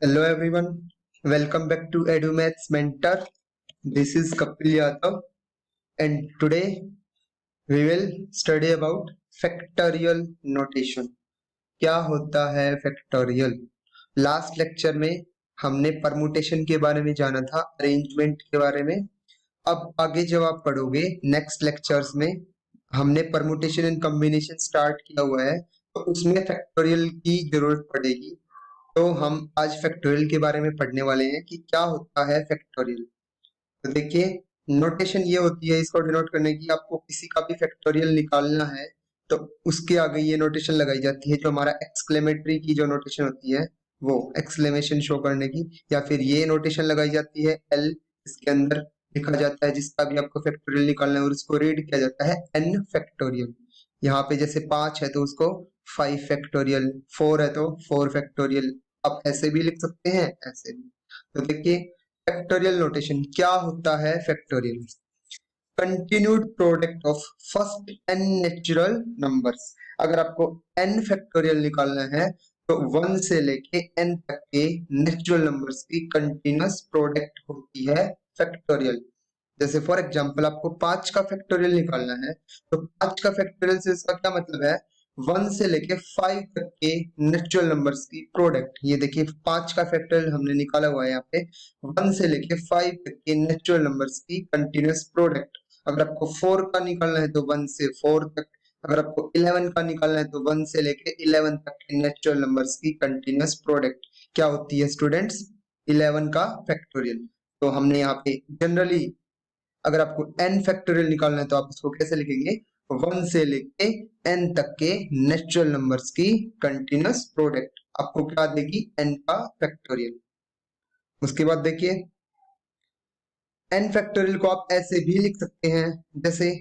Hello everyone, welcome back to EduMaths Mentor. This is Kapil Yadav and today we will study about factorial notation. क्या होता है factorial? Last lecture में हमने permutation के बारे में जाना था, अरेंजमेंट के बारे में। अब आगे जब आप पढ़ोगे नेक्स्ट लेक्चर्स में हमने परमुटेशन एंड कॉम्बिनेशन स्टार्ट किया हुआ है, तो उसमें फैक्टोरियल की जरूरत पड़ेगी। तो हम आज फैक्टोरियल के बारे में पढ़ने वाले हैं कि क्या होता है फैक्टोरियल। तो देखिए, नोटेशन ये होती है इसको डिनोट करने की, आपको किसी का भी फैक्टोरियल निकालना है तो उसके आगे ये नोटेशन लगाई जाती है, जो हमारा एक्सक्लेमेटरी की जो नोटेशन होती है वो एक्सक्लेमेशन शो करने की, या फिर ये नोटेशन लगाई जाती है एल, इसके अंदर लिखा जाता है जिसका भी आपको फैक्टोरियल निकालना है और उसको रीड किया जाता है एन फैक्टोरियल। यहाँ पे जैसे 5 है तो उसको 5 फैक्टोरियल, 4 है तो 4 फैक्टोरियल। आप ऐसे भी लिख सकते हैं, ऐसे भी। तो देखिए, फैक्टोरियल नोटेशन क्या होता है। Factorial continued product of first n natural numbers. अगर आपको n फैक्टोरियल निकालना है तो 1 से लेके n तक के नेचुरल नंबर्स की कंटिन्यूअस प्रोडक्ट होती है फैक्टोरियल। जैसे फॉर एग्जांपल आपको 5 का फैक्टोरियल निकालना है तो 5 का फैक्टोरियल से इसका क्या मतलब है, 1 से लेके 5 तक के नेचुरल नंबर्स की प्रोडक्ट। ये देखिए 5 का फैक्टोरियल हमने निकाला हुआ है यहाँ पे, 1 से लेके 5 तक के नेचुरल नंबर्स की कंटिन्यूअस प्रोडक्ट। अगर आपको 4 का निकालना है तो 1 से 4 तक, अगर आपको 11 का निकालना है तो 1 से लेके 11 तक के नेचुरल नंबर्स की कंटिन्यूअस प्रोडक्ट क्या होती है स्टूडेंट्स, 11 का फैक्टोरियल। तो हमने यहाँ पे जनरली अगर आपको n फैक्टोरियल निकालना है तो आप उसको कैसे लिखेंगे, 1 से लेके n तक के नेचुरल नंबर्स की कंटिन्यूअस प्रोडक्ट आपको क्या देगी, n का फैक्टोरियल। उसके बाद देखिए, n फैक्टोरियल को आप ऐसे भी लिख सकते हैं, जैसे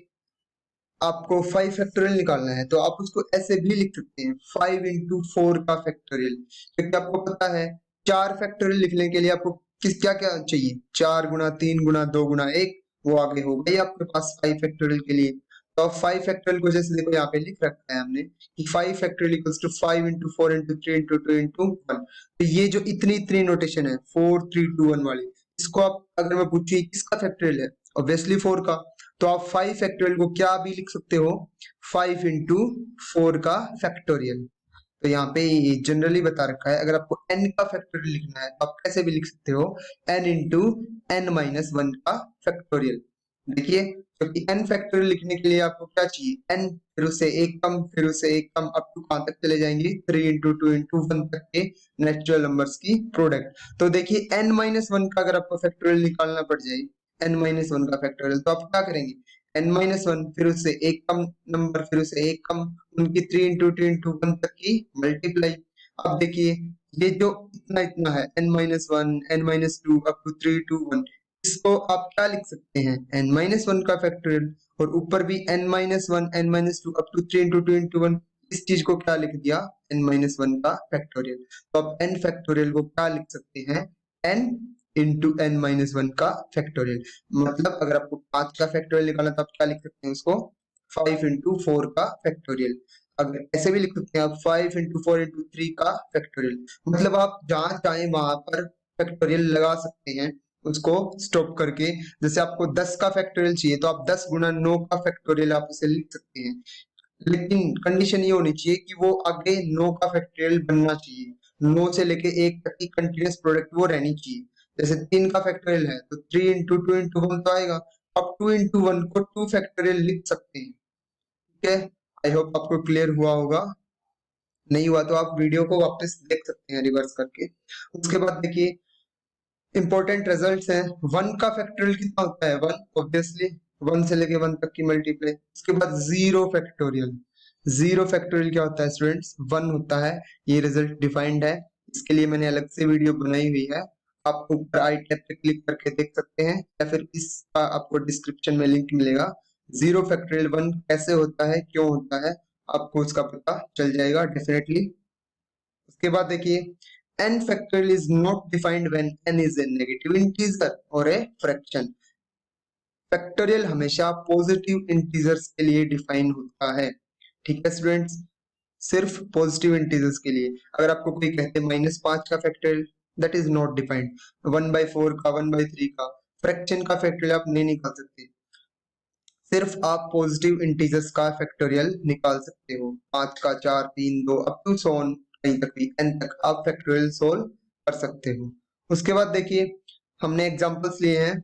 आपको 5 फैक्टोरियल निकालना है तो आप उसको ऐसे भी लिख सकते हैं 5 इंटू 4 का फैक्टोरियल। क्योंकि आपको पता है 4 फैक्टोरियल लिखने के लिए आपको किस क्या क्या चाहिए, 4 गुना 3 गुना 2 गुना 1, वो आगे हो गई आपके पास 5 फैक्टोरियल के लिए। तो अब 5 फैक्टोरियल को जैसे देखो यहाँ पे लिख रखा है हमने कि 5 factorial equals to 5 into 4 into 3 into 2 into 1। तो ये जो इतनी इतनी नोटेशन है 4 3 2 1 वाली, इसको आप अगर मैं पूछूं किसका फैक्टोरियल है, ऑब्वियसली 4 का। तो आप 5 फैक्टोरियल को क्या भी लिख सकते हो, 5 इंटू 4 का फैक्टोरियल। तो यहाँ पे जनरली बता रखा है, अगर आपको n का फैक्टोरियल लिखना है तो आप कैसे भी लिख सकते हो n इंटू n माइनस 1 का फैक्टोरियल। देखिए, क्योंकि n फैक्टोरियल लिखने के लिए आपको क्या चाहिए, n फिर उससे एक कम फिर उससे एक कम, अप टू कहां तक चले जाएंगे, 3 इंटू 2 इंटू 1 तक के नेचुरल नंबर्स की प्रोडक्ट। तो देखिए n माइनस 1 का अगर आपको फैक्टोरियल निकालना पड़ जाए, n माइनस 1 का फैक्टोरियल, तो आप क्या करेंगे, n माइनस 1 फिर उससे एक कम नंबर फिर उससे एक कम, उनकी 3 इंटू 2 इंटू 1 तक की मल्टीप्लाई। अब देखिए, ये जो इतना इतना है n minus 1 n minus 2 up to 3 to 1, इसको आप क्या लिख सकते हैं, n माइनस 1 का फैक्टोरियल। और ऊपर भी n minus 1 n minus 2 up to 3 into 2 into 1, इस चीज को क्या लिख दिया, n माइनस 1 का फैक्टोरियल। तो आप n फैक्टोरियल को क्या लिख सकते हैं, n इंटू n माइनस 1 का फैक्टोरियल। मतलब अगर आपको 5 का फैक्टोरियल निकालना तो आप क्या लिख सकते हैं उसको, 5 इंटू 4 का फैक्टोरियल। अगर ऐसे भी लिख सकते हैं आप 5 इंटू 4 इंटू 3 का फैक्टोरियल। मतलब आप जहां चाहे वहां पर फैक्टोरियल लगा सकते हैं उसको स्टॉप करके। जैसे आपको 10 का फैक्टोरियल चाहिए तो आप 10 गुना 9 का फैक्टोरियल आप उसे लिख सकते हैं, लेकिन कंडीशन ये होनी चाहिए कि वो आगे 9 का फैक्टोरियल बनना चाहिए, 9 से लेके 1 तक की कंटीन्यूअस प्रोडक्ट वो रहनी चाहिए। जैसे 3 का फैक्टोरियल है तो 3 इंटू 2 इंटू 1 तो आएगा, अब 2 इंटू 1 को 2 फैक्टोरियल लिख सकते हैं। ठीक है, आई होप आपको क्लियर हुआ होगा। नहीं हुआ तो आप वीडियो को वापस देख सकते हैं रिवर्स करके। उसके बाद देखिए, इंपॉर्टेंट रिजल्ट्स हैं। 1 का फैक्टोरियल कितना होता है, 1 ऑब्वियसली, 1 से लेके 1 तक की मल्टीप्लाई। उसके बाद 0 फैक्टोरियल, 0 फैक्टोरियल क्या होता है स्टूडेंट्स, 1 होता है। ये रिजल्ट डिफाइंड है, इसके लिए मैंने अलग से वीडियो बनाई हुई है, आप ऊपर आई टैब पे क्लिक करके देख सकते हैं, या फिर इसका आपको डिस्क्रिप्शन में लिंक मिलेगा। 0 फैक्टोरियल 1 कैसे होता है, क्यों होता है, आपको उसका पता चल जाएगा डेफिनेटली। उसके बाद देखिए, n factorial is not defined when n is a negative integer or a fraction। Factorial हमेशा पॉजिटिव इंटीजर्स के लिए डिफाइन होता है। ठीक है स्टूडेंट्स, सिर्फ पॉजिटिव इंटीजर्स के लिए। अगर आपको कोई कहते -5 का factorial, that is not defined. 1/4 का, 1/3 का, फ्रैक्शन का फैक्टोरियल आप नहीं निकाल सकते। सिर्फ आप पॉजिटिव इंटीजर्स का फैक्टोरियल निकाल सकते हो। 5 का, 4, 3, 2 अप टू सो ऑन, कहीं तक भी n तक आप फैक्टोरियल सोल्व कर सकते हो। उसके बाद देखिए हमने एग्जांपल्स लिए हैं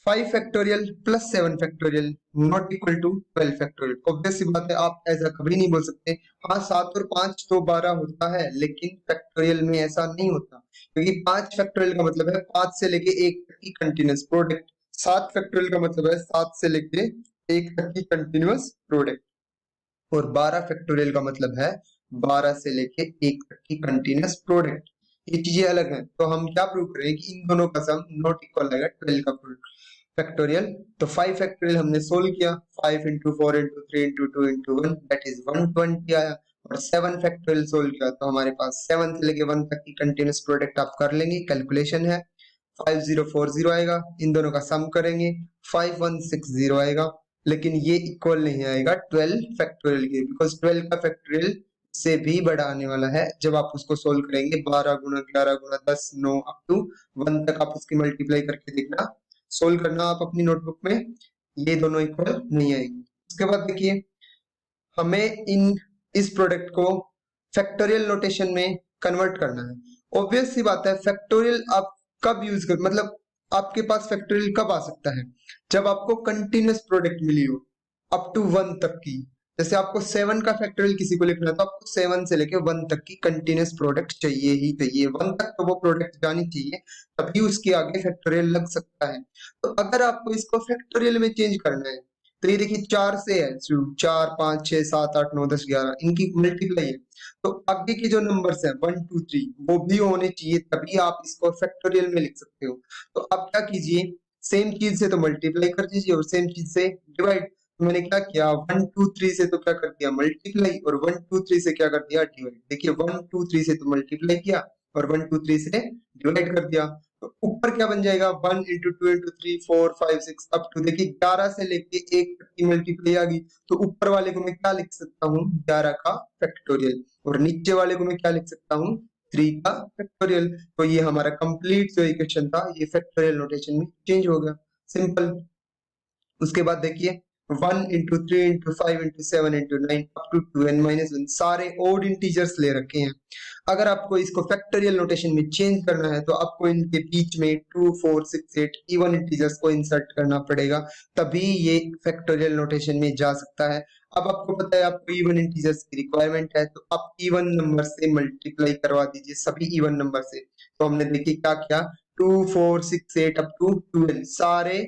5 factorial plus 7 factorial not equal to 12 factorial. Obvious सी बात है, आप ऐसा कभी नहीं बोल सकते। हाँ 7 और 5 तो 12 होता है, लेकिन फैक्टोरियल में ऐसा नहीं होता, क्योंकि 5 फैक्टोरियल का मतलब है 5 से लेके 1 तक की कंटिन्यूअस प्रोडक्ट। 7 फैक्टोरियल का मतलब है 7 से लेके 1 तक की कंटिन्यूअस प्रोडक्ट। और 12 फैक्टोरियल का मतलब है 12 से लेके 1 तक की कंटिन्यूअस प्रोडक्ट। ये चीजें अलग हैं। तो हम क्या प्रूव करें कि इन दोनों का सम नॉट इक्वल आएगा 12 का फैक्टोरियल। तो 5 फैक्टोरियल हमने सोल्व किया, 5 into 4 into 3 into 2 into 1 that is 120 आया। और 7 फैक्टोरियल सोल्व किया तो हमारे पास 7 से लेके 1 तक की कंटिन्यूअस प्रोडक्ट आप कर लेंगे, कैलकुलेशन है 5040 आएगा। इन दोनों का सम करेंगे 5160 आएगा। लेकिन ये इक्वल नहीं आएगा 12 फैक्टोरियल के, बिकॉज 12 का फैक्टोरियल से भी बड़ा आने वाला है। जब आप उसको सोल्व करेंगे 12 गुना 11 गुना 10 9 अप टू 1 तक आप उसकी मल्टीप्लाई करके देखना, सोल्व करना आप अपनी नोटबुक में, ये दोनों इक्वल नहीं आएंगे। उसके बाद देखिए हमें इस प्रोडक्ट को फैक्टोरियल नोटेशन में कन्वर्ट करना है। ऑब्वियस सी बात है, फैक्टोरियल आप कब यूज कर, मतलब आपके पास फैक्टोरियल कब आ सकता है, जब आपको कंटिन्यूअस प्रोडक्ट मिली हो अप टू 1 तक की। जैसे आपको 7 का फैक्टोरियल किसी को लिखना है तो आपको 7 से लेके 1 तक की कंटिन्यूअस प्रोडक्ट चाहिए ही चाहिए। 1 तक तो वो प्रोडक्ट जानी चाहिए, तभी उसके आगे फैक्टोरियल लग सकता है। तो अगर आपको इसको फैक्टोरियल में चेंज करना है तो ये देखिए 4 से है, 4 5 6 7 8 9 10 11 इनकी मल्टीप्लाई है। तो आगे के जो नंबर्स हैं 1 2 3 वो भी होने चाहिए, तभी आप इसको फैक्टोरियल में लिख सकते हो। तो आप क्या कीजिए, सेम चीज से तो मल्टीप्लाई कर दीजिए और सेम चीज से डिवाइड। तो मैंने क्या किया, 1 2 3 से तो क्या कर दिया मल्टीप्लाई, और 1 2 3 से क्या कर दिया डिवाइड। देखिए 1 2 3 से तो मल्टीप्लाई किया और 1 2 3 से डिवाइड कर दिया। तो ऊपर क्या बन जाएगा, 1 इंटू 2 इंटू 3 4 5 6 अप टू, देखिए 11 से लेके 1 तक की मल्टीप्लाई आ गई। तो ऊपर वाले को मैं क्या लिख सकता हूँ, 11 का फैक्टोरियल, और नीचे वाले को मैं क्या लिख सकता हूँ, 3 का फैक्टोरियल। तो ये हमारा कंप्लीट जो इक्वेशन था ये फैक्टोरियल नोटेशन में चेंज हो गया, सिंपल। उसके बाद देखिए 1 into 3 into 5 into 7 into 9 up to 2n minus 1 सारे ओड इंटीजर्स ले रखे हैं। अगर आपको इसको फैक्टोरियल नोटेशन में चेंज करना है तो आपको इनके बीच में 2 4 6 8 इवन इंटीजर्स को इंसर्ट करना पड़ेगा, तभी ये फैक्टोरियल नोटेशन में जा सकता है। अब आपको पता है आपको इवन इंटीजर्स की रिक्वायरमेंट है, तो आप इवन नंबर से मल्टीप्लाई करवा दीजिए, सभी इवन नंबर से। तो हमने देखिए क्या किया, 2 4 6 8 अप टू 12 सारे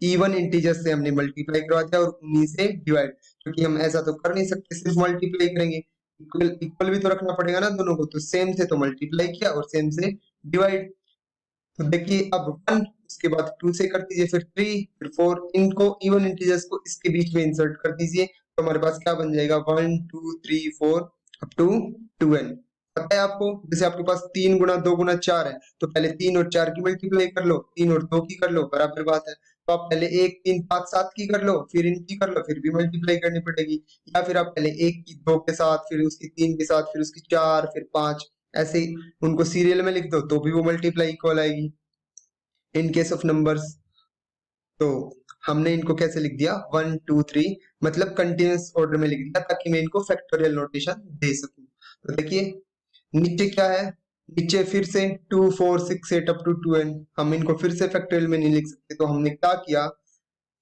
इवन इंटीजर्स से हमने मल्टीप्लाई करवा दिया और उन्हीं से डिवाइड, क्योंकि हम ऐसा तो कर नहीं सकते सिर्फ मल्टीप्लाई करेंगे, इक्वल इक्वल भी तो रखना पड़ेगा ना दोनों को। तो सेम से तो मल्टीप्लाई किया और सेम से डिवाइड। तो देखिए अब 1 उसके बाद 2 से कर दीजिए, फिर 3 फिर 4, इनको इवन इंटीजर्स को इसके बीच में इंसर्ट कर दीजिए। तो हमारे पास क्या बन जाएगा, 1 2 3 4 अप टू 2n। पता है आपको, जैसे आपके पास 3 गुना 2 गुना 4 है तो पहले 3 और 4 की मल्टीप्लाई कर लो, 3 और 2 की कर लो, बराबर बात है। तो आप पहले 1 3 5 7 की कर लो, फिर इनकी कर लो, फिर भी मल्टीप्लाई करनी पड़ेगी। या फिर आप पहले 1 की 2 के साथ, फिर उसकी 3 के साथ, फिर उसकी 4, फिर 5, ऐसे ही उनको सीरियल में लिख दो तो भी वो मल्टीप्लाई इक्वल आएगी इन केस ऑफ नंबर्स। तो हमने इनको कैसे लिख दिया, 1 2 3, मतलब कंटिन्यूअस ऑर्डर में लिख दिया ताकि मैं इनको फैक्टोरियल नोटेशन दे सकूं। तो देखिए नीचे क्या है, नीचे फिर से 2 4 6 8 अप टू 2n, हम इनको फिर से फैक्टोरियल में नहीं लिख सकते। तो हमने क्या किया,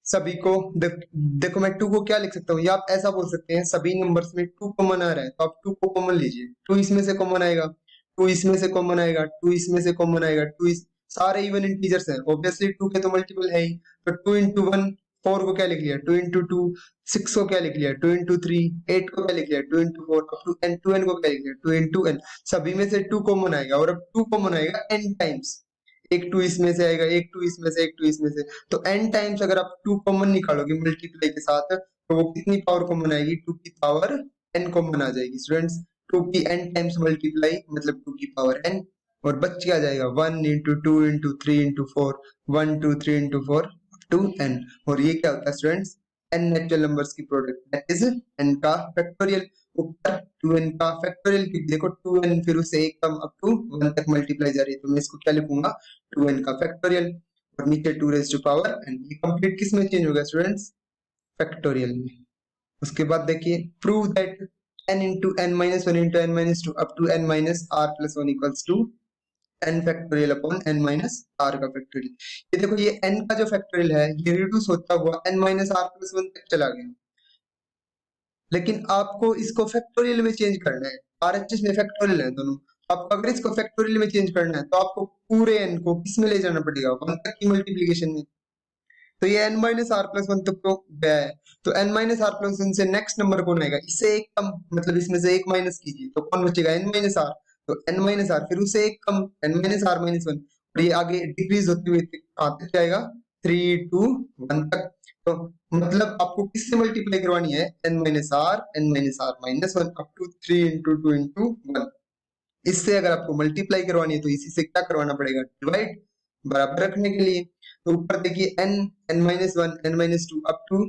सभी को देखो मैं 2 को क्या लिख सकता हूँ, या आप ऐसा बोल सकते हैं सभी नंबर्स में 2 कॉमन आ रहा है तो आप 2 को कॉमन लीजिए, 2 इसमें से कॉमन आएगा, 2 इसमें से कॉमन आएगा, 2 इसमें से कॉमन आएगा, 2 सारे इवन इंटीजर्स हैं, ऑब्वियसली 2 के तो मल्टीपल है ही। तो 2 इंटू 1 4 को क्या लिख लिया, 2 इंटू 2 6 को क्या लिख लिया, 2 इंटू 3 8 को क्या लिख लिया, 2 into 4 up to n, 2n को क्या लिख लिया, 2 इंटू n। सभी में से 2 कॉमन आएगा, और अब 2 कॉमन आएगा n टाइम्स, एक 2 इसमें से आएगा, एक 2 इसमें से, एक 2 इसमें से। तो n टाइम्स अगर आप 2 कॉमन निकालोगे मल्टीप्लाई के साथ तो वो कितनी पावर कॉमन आएगी, 2 की पावर n कॉमन आ जाएगी स्टूडेंट्स। 2 की n टाइम्स मल्टीप्लाई मतलब 2 की पावर n, और बच क्या जाएगा 1 into 2 into 3 into 4, 1 2 3 into 4 to n। और ये क्या होता है स्टूडेंट्स, n नेचुरल नंबर्स की प्रोडक्ट, दैट इज n का फैक्टोरियल। ऊपर 2n का फैक्टोरियल, क्योंकि देखो 2n फिर उससे एक कम अप टू 1 तक मल्टीप्लाई जा रही है, तो मैं इसको क्या लिखूंगा 2n का फैक्टोरियल, और नीचे 2 रेज़ टू पावर n। ये कंप्लीट किस में चेंज होगा स्टूडेंट्स, फैक्टोरियल में। उसके बाद देखिए prove that n into n minus 1 into n minus 2 up to n minus r plus 1 equals to n factorial upon n minus r का factorial. ये देखो ये n का जो फैक्टोरियल है ये रिड्यूस होता हुआ n माइनस r प्लस 1 तक चला गया, लेकिन आपको इसको फैक्टोरियल में चेंज करना है। RHS में फैक्टोरियल है दोनों, आपको अगर इसको फैक्टोरियल में चेंज करना है तो आपको पूरे n को किस में ले जाना पड़ेगा, 1 तक की मल्टीप्लीकेशन में। तो ये n माइनस आर प्लस 1 तक तो गया है, तो n माइनस आर प्लस 1 से नेक्स्ट नंबर कौन आएगा, इससे एक कम, मतलब इसमें से एक माइनस कीजिए तो कौन बचेगा, n माइनस आर। तो n माइनस आर फिर उससे एक कम n माइनस आर माइनस 1, और ये आगे डिक्रीज होती हुई आते जाएगा 3 टू 1 तक। तो मतलब आपको किससे मल्टीप्लाई करवानी है, n minus R minus 1 up to 3 into 2 into 1। इससे अगर आपको मल्टीप्लाई करवानी है तो इसी से क्या करवाना पड़ेगा, डिवाइड, बराबर रखने के लिए। तो ऊपर देखिए n minus 1 n minus 2 up to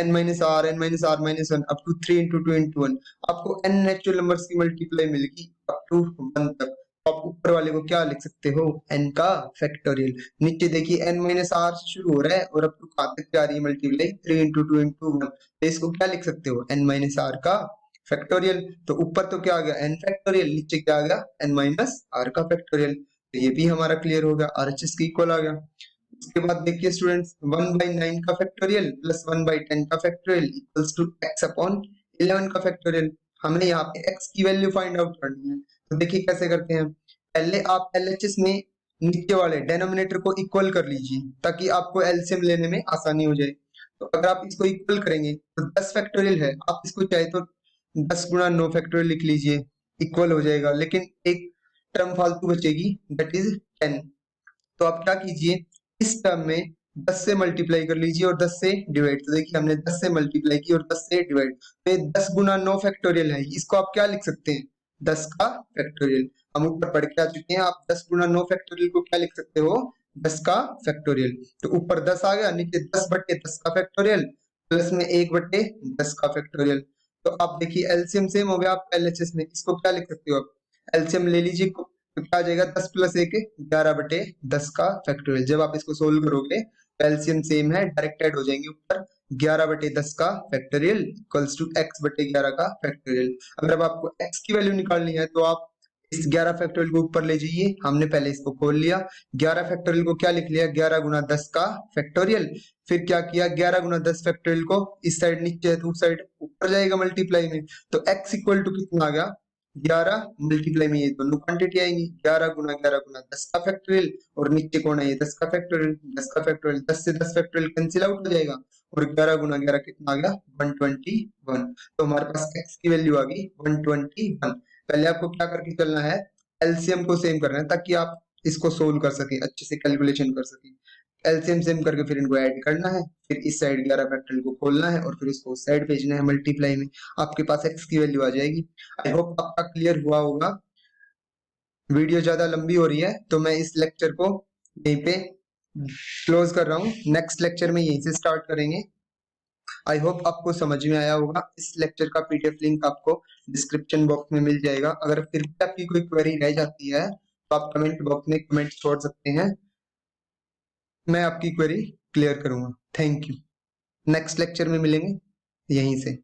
n minus R minus 1 up to 3 into 2 into 1। आपको n नेचुरल नंबर्स की मल्टीप्लाई मिलेगी अप टू 1 तक। तो आप ऊपर वाले को क्या लिख सकते हो, n का फैक्टोरियल। नीचे देखिए n माइनस आर से शुरू हो रहा है और अब टू कहाँ तक जा रही है मल्टीप्लाई, 3 इंटू 2 इंटू 1। तो इसको क्या लिख सकते हो, n माइनस आर का फैक्टोरियल। तो ऊपर तो क्या आ गया n फैक्टोरियल, नीचे क्या आ गया n माइनस आर का फैक्टोरियल। तो ये भी हमारा क्लियर हो गया, RHS की इक्वल आ गया। उसके बाद देखिए स्टूडेंट्स 1/9 का फैक्टोरियल प्लस 1/10 का factorial equals to x upon 11 का फैक्टोरियल। हमें यहाँ पे x की वैल्यू फाइंड आउट करनी है, तो देखिए कैसे करते हैं। पहले आप LHS में नीचे वाले डेनोमिनेटर को इक्वल कर लीजिए ताकि आपको एलसीएम लेने में आसानी हो जाए। तो अगर आप इसको इक्वल करेंगे तो 10 फैक्टोरियल है, आप इसको चाहे तो 10 गुणा 9 फैक्टोरियल लिख लीजिए, इक्वल हो जाएगा, लेकिन एक टर्म फालतू बचेगी दैट इज 10। तो आप क्या कीजिए, इस टर्म में 10 से मल्टीप्लाई कर लीजिए और 10 से डिवाइड। तो देखिए हमने 10 से मल्टीप्लाई की और 10 से डिवाइड, तो ये 10 गुना 9 फैक्टोरियल है, इसको आप क्या लिख सकते हैं, 10 का फैक्टोरियल। हम ऊपर पढ़ के आ चुके हैं, आप 10 गुना 9 फैक्टोरियल को क्या लिख सकते हो, 10 का फैक्टोरियल। तो ऊपर 10 आ गया, नीचे 10 बटे 10 का फैक्टोरियल प्लस में 1 बटे 10 का फैक्टोरियल। तो आप देखिए एलसीएम सेम हो गया, आप एलएचएस में इसको क्या लिख सकते हो, आप एलसीएम ले लीजिए, तो क्या आ जाएगा 10 प्लस 1 11 बटे 10 का फैक्टोरियल। जब आप इसको सोल्व करोगे एलसीएम सेम है, डायरेक्ट ऐड हो जाएंगे ऊपर, 11 बटे 10 का फैक्टोरियल इक्वल्स टू x बटे 11 का फैक्टोरियल। अगर अब आपको x की वैल्यू निकालनी है तो आप इस 11 फैक्टोरियल को ऊपर ले जाइए, हमने पहले इसको खोल लिया, 11 फैक्टोरियल को क्या लिख लिया, 11 गुना 10 का फैक्टोरियल। फिर क्या किया, 11 गुना 10 फैक्टोरियल को इस साइड नीचे है तो उस साइड ऊपर जाएगा मल्टीप्लाई में, तो x इक्वल टू कितना आ गया, 11 मल्टीप्लाई में ये दोनों क्वांटिटी आएंगी, 11 गुना 10 का फैक्टोरियल, और नीचे कौन है ये 10 का फैक्टोरियल, 10 का फैक्टोरियल, 10 से 10 फैक्टोरियल कैंसिल आउट हो जाएगा, और 11 गुना 11 कितना आ गया 121। तो हमारे पास x की वैल्यू आ गई 121। पहले आपको क्या करके चलना है, एलसीएम को सेम करना है ताकि आप इसको सोल्व कर सके, अच्छे से कैलकुलेशन कर सके। एलसीएम सेम करके फिर इनको ऐड करना है, फिर इस साइड 11 फैक्टोरियल को खोलना है और फिर उसको उस साइड भेजना है मल्टीप्लाई में, आपके पास x की वैल्यू आ जाएगी। आई होप आपका क्लियर हुआ होगा। वीडियो ज्यादा लंबी हो रही है तो मैं इस लेक्चर को यहीं पे क्लोज कर रहा हूँ, नेक्स्ट लेक्चर में यहीं से स्टार्ट करेंगे। आई होप आपको समझ में आया होगा। इस लेक्चर का पीडीएफ लिंक आपको डिस्क्रिप्शन बॉक्स में मिल जाएगा। अगर फिर भी आपकी कोई क्वेरी रह जाती है तो आप कमेंट बॉक्स में कमेंट छोड़ सकते हैं, मैं आपकी क्वेरी क्लियर करूंगा। Thank you. नेक्स्ट लेक्चर में मिलेंगे यहीं से।